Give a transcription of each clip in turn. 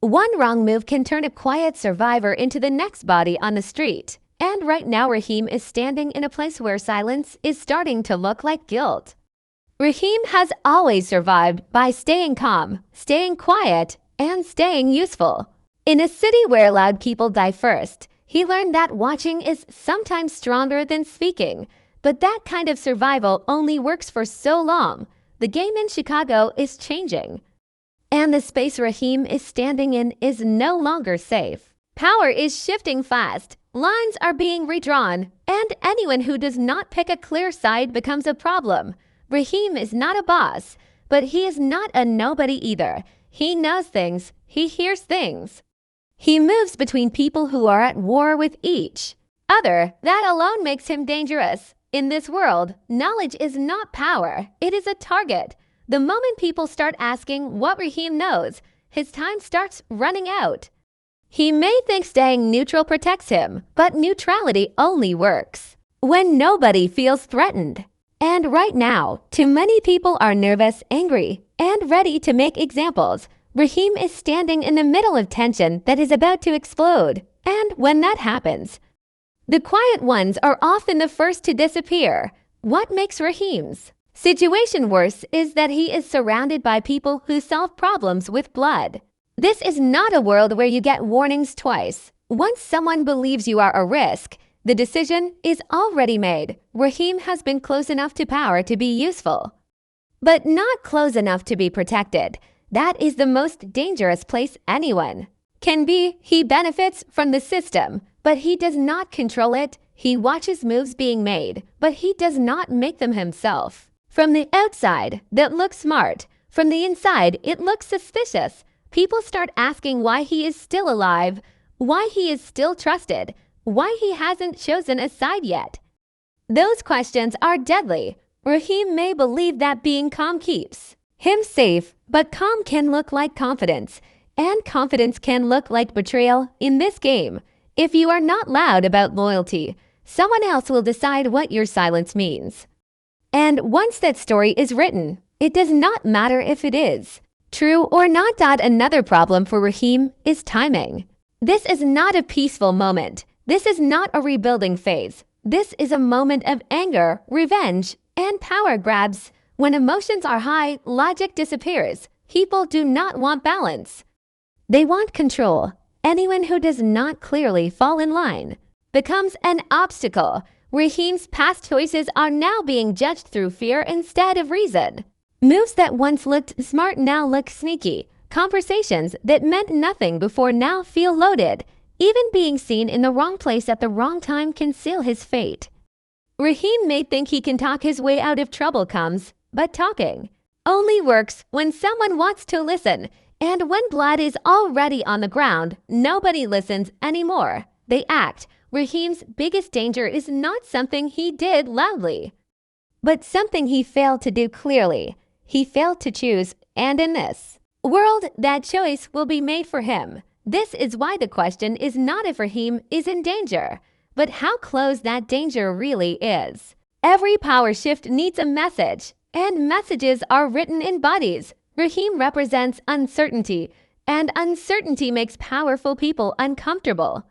One wrong move can turn a quiet survivor into the next body on the street. And right now Raheem is standing in a place where silence is starting to look like guilt. Raheem has always survived by staying calm, staying quiet, and staying useful. In a city where loud people die first, he learned that watching is sometimes stronger than speaking. But that kind of survival only works for so long. The game in Chicago is changing. And the space Raheem is standing in is no longer safe. Power is shifting fast. Lines are being redrawn, and anyone who does not pick a clear side becomes a problem. Raheem is not a boss, but he is not a nobody either. He knows things. He hears things. He moves between people who are at war with each other. That alone makes him dangerous. In this world, knowledge is not power. It is a target. The moment people start asking what Raheem knows, his time starts running out. He may think staying neutral protects him, but neutrality only works when nobody feels threatened. And right now, too many people are nervous, angry, and ready to make examples. Raheem is standing in the middle of tension that is about to explode. And when that happens, the quiet ones are often the first to disappear. What makes Raheem's situation worse is that he is surrounded by people who solve problems with blood. This is not a world where you get warnings twice. Once someone believes you are a risk, the decision is already made. Raheem has been close enough to power to be useful, but not close enough to be protected. That is the most dangerous place anyone can be. He benefits from the system, but he does not control it. He watches moves being made, but he does not make them himself. From the outside, that looks smart. From the inside, it looks suspicious. People start asking why he is still alive, why he is still trusted, why he hasn't chosen a side yet. Those questions are deadly. Raheem may believe that being calm keeps him safe, but calm can look like confidence, and confidence can look like betrayal in this game. If you are not loud about loyalty, someone else will decide what your silence means. And once that story is written, it does not matter if it is true or not. Another problem for Raheem is timing. This is not a peaceful moment. This is not a rebuilding phase. This is a moment of anger, revenge, and power grabs. When emotions are high, logic disappears. People do not want balance. They want control. Anyone who does not clearly fall in line becomes an obstacle. Raheem's past choices are now being judged through fear instead of reason. Moves that once looked smart now look sneaky. Conversations that meant nothing before now feel loaded. Even being seen in the wrong place at the wrong time can seal his fate. Raheem may think he can talk his way out if trouble comes, but talking only works when someone wants to listen. And when blood is already on the ground, nobody listens anymore. They act. Raheem's biggest danger is not something he did loudly, but something he failed to do clearly. He failed to choose, and in this world, that choice will be made for him. This is why the question is not if Raheem is in danger, but how close that danger really is. Every power shift needs a message, and messages are written in bodies. Raheem represents uncertainty, and uncertainty makes powerful people uncomfortable.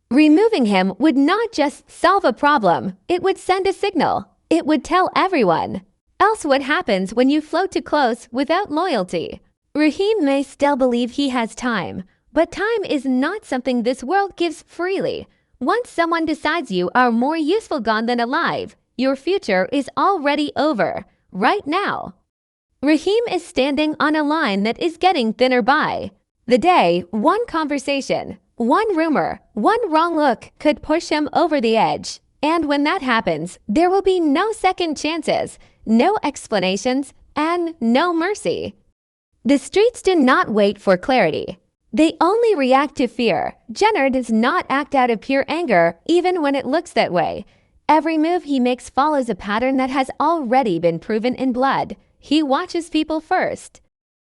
Removing him would not just solve a problem, it would send a signal. It would tell everyone else what happens when you float too close without loyalty. Raheem may still believe he has time, but time is not something this world gives freely. Once someone decides you are more useful gone than alive, your future is already over, right now. Raheem is standing on a line that is getting thinner by the day. One conversation, one rumor, one wrong look could push him over the edge. And when that happens, there will be no second chances, no explanations, and no mercy. The streets do not wait for clarity. They only react to fear. Jenard does not act out of pure anger, even when it looks that way. Every move he makes follows a pattern that has already been proven in blood. He watches people first.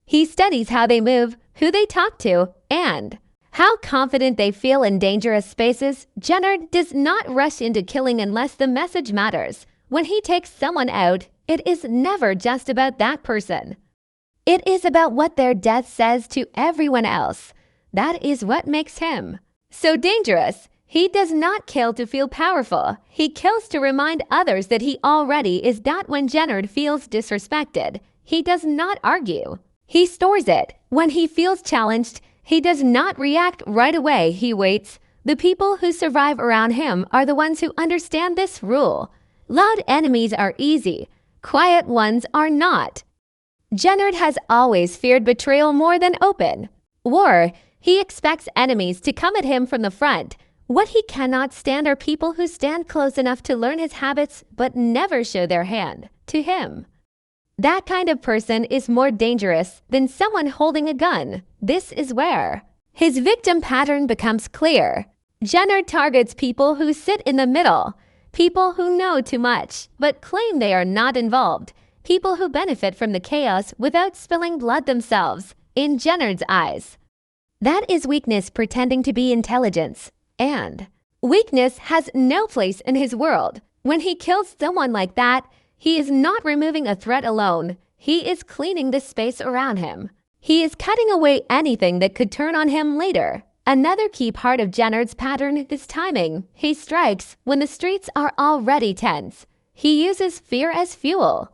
He studies how they move, who they talk to, and how confident they feel in dangerous spaces. Jenard does not rush into killing unless the message matters. When he takes someone out, it is never just about that person. It is about what their death says to everyone else. That is what makes him so dangerous. He does not kill to feel powerful. He kills to remind others that he already is that. When Jenard feels disrespected, he does not argue. He stores it. When he feels challenged, he does not react right away. He waits. The people who survive around him are the ones who understand this rule. Loud enemies are easy. Quiet ones are not. Jenard has always feared betrayal more than open war. He expects enemies to come at him from the front. What he cannot stand are people who stand close enough to learn his habits but never show their hand to him. That kind of person is more dangerous than someone holding a gun. This is where his victim pattern becomes clear. Jenard targets people who sit in the middle, people who know too much but claim they are not involved, people who benefit from the chaos without spilling blood themselves. In Jenard's eyes, that is weakness pretending to be intelligence, and weakness has no place in his world. When he kills someone like that, he is not removing a threat alone. He is cleaning the space around him. He is cutting away anything that could turn on him later. Another key part of Jenard's pattern is timing. He strikes when the streets are already tense. He uses fear as fuel.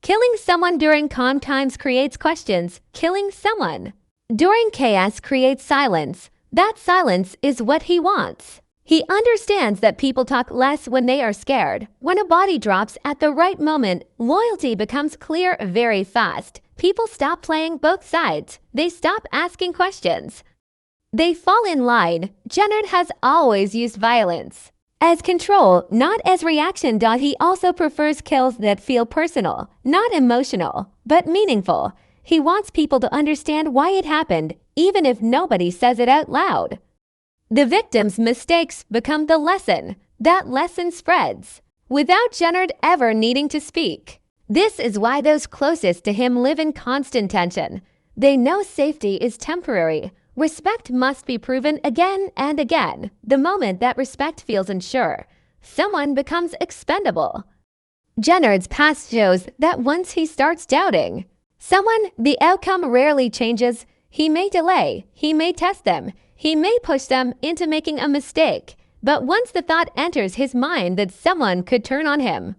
Killing someone during calm times creates questions. Killing someone during chaos creates silence. That silence is what he wants. He understands that people talk less when they are scared. When a body drops at the right moment, loyalty becomes clear very fast. People stop playing both sides. They stop asking questions. They fall in line. Jenard has always used violence as control, not as reaction. He also prefers kills that feel personal, not emotional, but meaningful. He wants people to understand why it happened, even if nobody says it out loud. The victim's mistakes become the lesson. That lesson spreads without Jenard ever needing to speak. This is why those closest to him live in constant tension. They know safety is temporary. Respect must be proven again and again. The moment that respect feels unsure, someone becomes expendable. Jenard's past shows that once he starts doubting someone, the outcome rarely changes. He may delay, he may test them, he may push them into making a mistake, but once the thought enters his mind that someone could turn on him,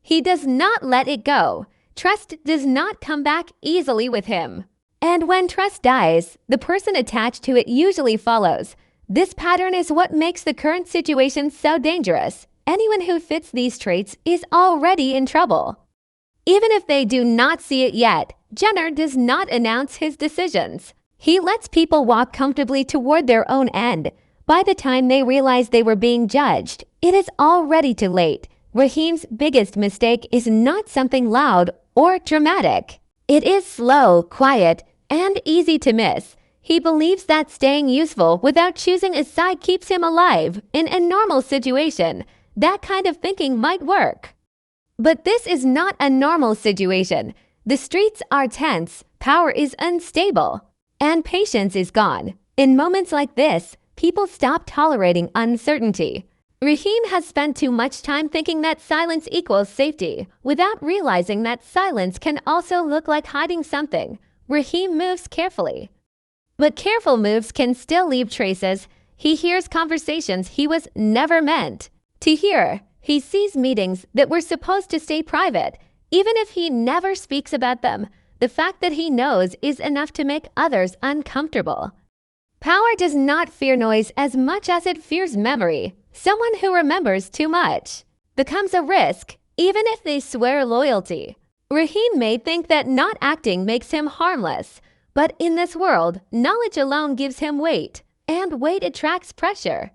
he does not let it go. Trust does not come back easily with him. And when trust dies, the person attached to it usually follows. This pattern is what makes the current situation so dangerous. Anyone who fits these traits is already in trouble. Even if they do not see it yet, Jenard does not announce his decisions. He lets people walk comfortably toward their own end. By the time they realize they were being judged, it is already too late. Raheem's biggest mistake is not something loud or dramatic. It is slow, quiet, and easy to miss. He believes that staying useful without choosing a side keeps him alive. In a normal situation, that kind of thinking might work. But this is not a normal situation. The streets are tense, power is unstable, and patience is gone. In moments like this, people stop tolerating uncertainty. Raheem has spent too much time thinking that silence equals safety, without realizing that silence can also look like hiding something. Raheem moves carefully. But careful moves can still leave traces. He hears conversations he was never meant to hear. He sees meetings that were supposed to stay private. Even if he never speaks about them, the fact that he knows is enough to make others uncomfortable. Power does not fear noise as much as it fears memory. Someone who remembers too much becomes a risk, even if they swear loyalty. Raheem may think that not acting makes him harmless, but in this world, knowledge alone gives him weight, and weight attracts pressure.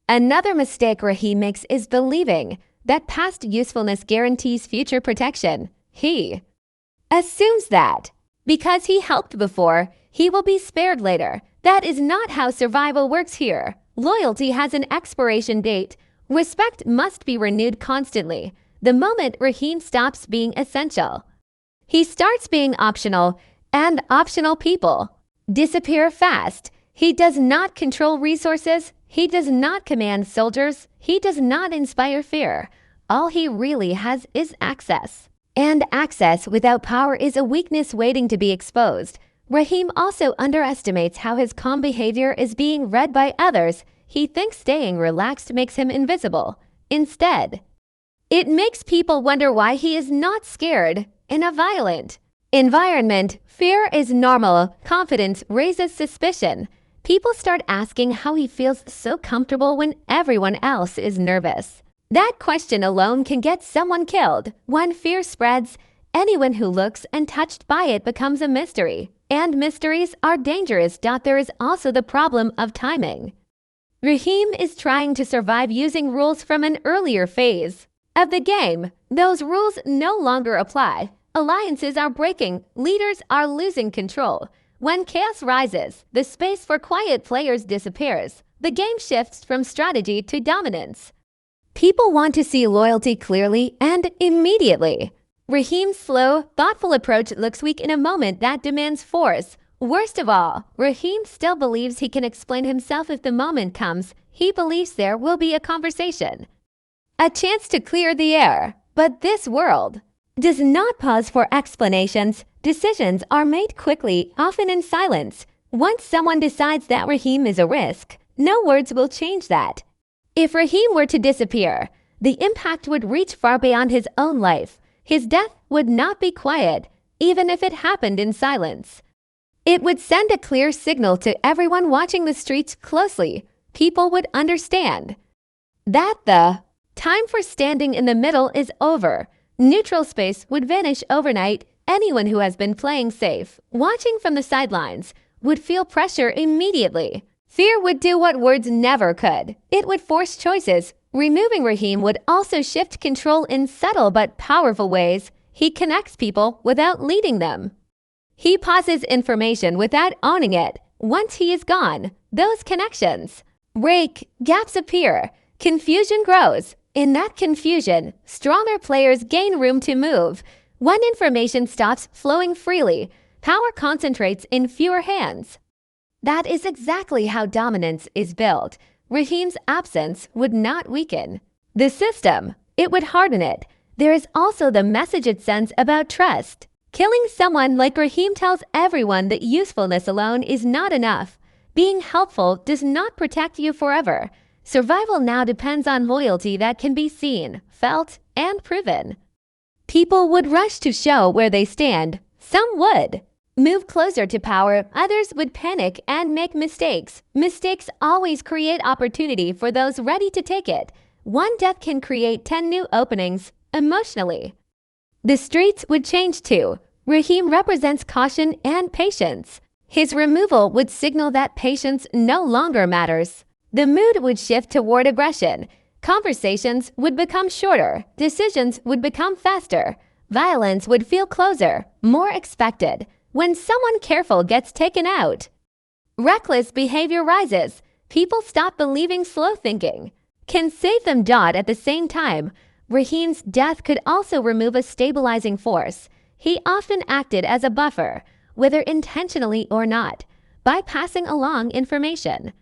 Another mistake Raheem makes is believing that past usefulness guarantees future protection. He assumes that because he helped before, he will be spared later. That is not how survival works here. Loyalty has an expiration date. Respect must be renewed constantly. The moment Raheem stops being essential, he starts being optional, and optional people disappear fast. He does not control resources. He does not command soldiers. He does not inspire fear. All he really has is access. And access without power is a weakness waiting to be exposed. Raheem also underestimates how his calm behavior is being read by others. He thinks staying relaxed makes him invisible. Instead, it makes people wonder why he is not scared in a violent environment. Fear is normal. Confidence raises suspicion. People start asking how he feels so comfortable when everyone else is nervous. That question alone can get someone killed. When fear spreads, anyone who looks and touched by it becomes a mystery. And mysteries are dangerous. There is also the problem of timing. Raheem is trying to survive using rules from an earlier phase of the game. Those rules no longer apply. Alliances are breaking. Leaders are losing control. When chaos rises, the space for quiet players disappears. The game shifts from strategy to dominance. People want to see loyalty clearly and immediately. Raheem's slow, thoughtful approach looks weak in a moment that demands force. Worst of all, Raheem still believes he can explain himself if the moment comes. He believes there will be a conversation, a chance to clear the air. But this world does not pause for explanations. Decisions are made quickly, often in silence. Once someone decides that Raheem is a risk, no words will change that. If Raheem were to disappear, the impact would reach far beyond his own life. His death would not be quiet, even if it happened in silence. It would send a clear signal to everyone watching the streets closely. People would understand that the time for standing in the middle is over. Neutral space would vanish overnight. Anyone who has been playing safe, watching from the sidelines, would feel pressure immediately. Fear would do what words never could. It would force choices. Removing Raheem would also shift control in subtle but powerful ways. He connects people without leading them. He passes information without owning it. Once he is gone, those connections break, gaps appear, confusion grows. In that confusion, stronger players gain room to move. When information stops flowing freely, power concentrates in fewer hands. That is exactly how dominance is built. Raheem's absence would not weaken the system, it would harden it. There is also the message it sends about trust. Killing someone like Raheem tells everyone that usefulness alone is not enough. Being helpful does not protect you forever. Survival now depends on loyalty that can be seen, felt, and proven. People would rush to show where they stand. Some would move closer to power. Others would panic and make mistakes. Mistakes always create opportunity for those ready to take it. One death can create 10 new openings emotionally. The streets would change too. Raheem represents caution and patience. His removal would signal that patience no longer matters. The mood would shift toward aggression. Conversations would become shorter. Decisions would become faster. Violence would feel closer, more expected. When someone careful gets taken out, reckless behavior rises. People stop believing slow thinking can save them. At the same time, Raheem's death could also remove a stabilizing force. He often acted as a buffer, whether intentionally or not, by passing along information.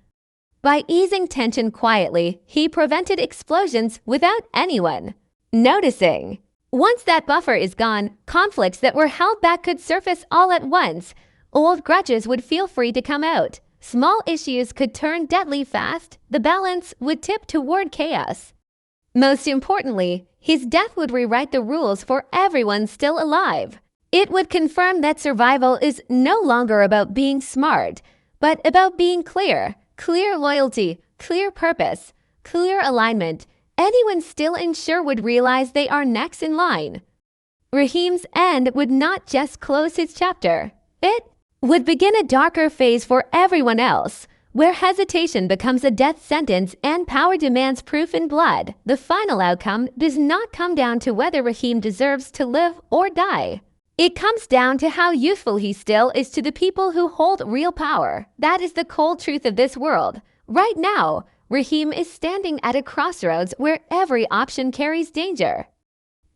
By easing tension quietly, he prevented explosions without anyone noticing. Once that buffer is gone, conflicts that were held back could surface all at once. Old grudges would feel free to come out. Small issues could turn deadly fast. The balance would tip toward chaos. Most importantly, his death would rewrite the rules for everyone still alive. It would confirm that survival is no longer about being smart, but about being clear. Clear loyalty, clear purpose, clear alignment. Anyone still unsure would realize they are next in line. Raheem's end would not just close his chapter. It would begin a darker phase for everyone else, where hesitation becomes a death sentence and power demands proof in blood. The final outcome does not come down to whether Raheem deserves to live or die. It comes down to how useful he still is to the people who hold real power. That is the cold truth of this world. Right now, Raheem is standing at a crossroads where every option carries danger.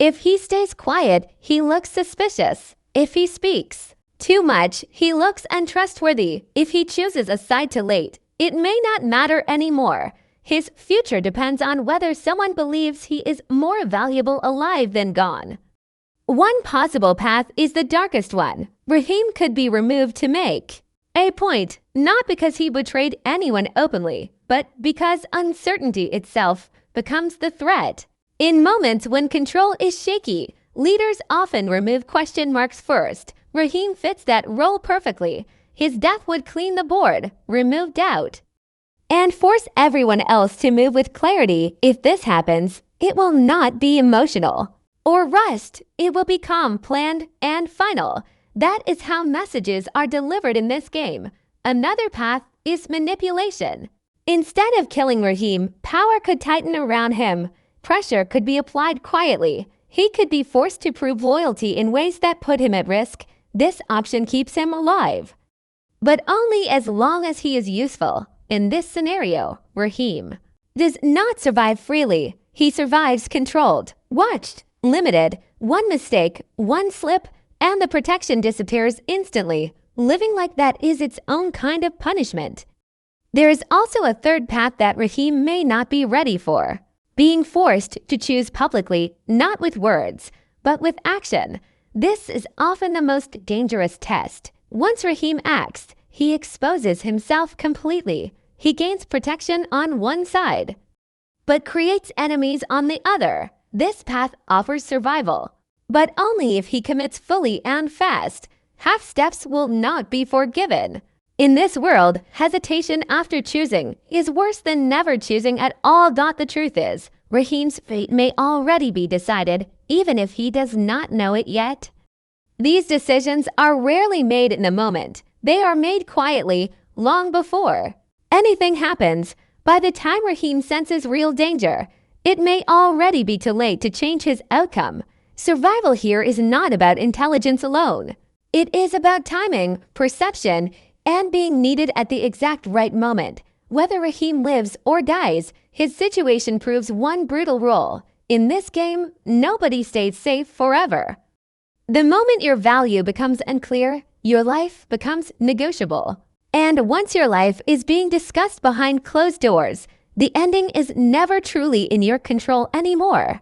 If he stays quiet, he looks suspicious. If he speaks too much, he looks untrustworthy. If he chooses a side too late, it may not matter anymore. His future depends on whether someone believes he is more valuable alive than gone. One possible path is the darkest one. Raheem could be removed to make a point, not because he betrayed anyone openly, but because uncertainty itself becomes the threat. In moments when control is shaky, leaders often remove question marks first. Raheem fits that role perfectly. His death would clean the board, remove doubt, and force everyone else to move with clarity. If this happens, it will not be emotional or rushed. It will be calm, planned, and final. That is how messages are delivered in this game. Another path is manipulation. Instead of killing Raheem, power could tighten around him. Pressure could be applied quietly. He could be forced to prove loyalty in ways that put him at risk. This option keeps him alive, but only as long as he is useful. In this scenario, Raheem does not survive freely. He survives controlled, watched, limited. One mistake, one slip, and the protection disappears instantly. Living like that is its own kind of punishment. There is also a third path that Raheem may not be ready for. Being forced to choose publicly, not with words, but with action. This is often the most dangerous test. Once Raheem acts, he exposes himself completely. He gains protection on one side, but creates enemies on the other. This path offers survival, but only if he commits fully and fast. Half steps will not be forgiven. In this world, hesitation after choosing is worse than never choosing at all. The truth is, Raheem's fate may already be decided, even if he does not know it yet. These decisions are rarely made in a moment. They are made quietly, long before anything happens. By the time Raheem senses real danger, it may already be too late to change his outcome. Survival here is not about intelligence alone. It is about timing, perception, and being needed at the exact right moment. Whether Raheem lives or dies, his situation proves one brutal rule. In this game, nobody stays safe forever. The moment your value becomes unclear, your life becomes negotiable. And once your life is being discussed behind closed doors, the ending is never truly in your control anymore.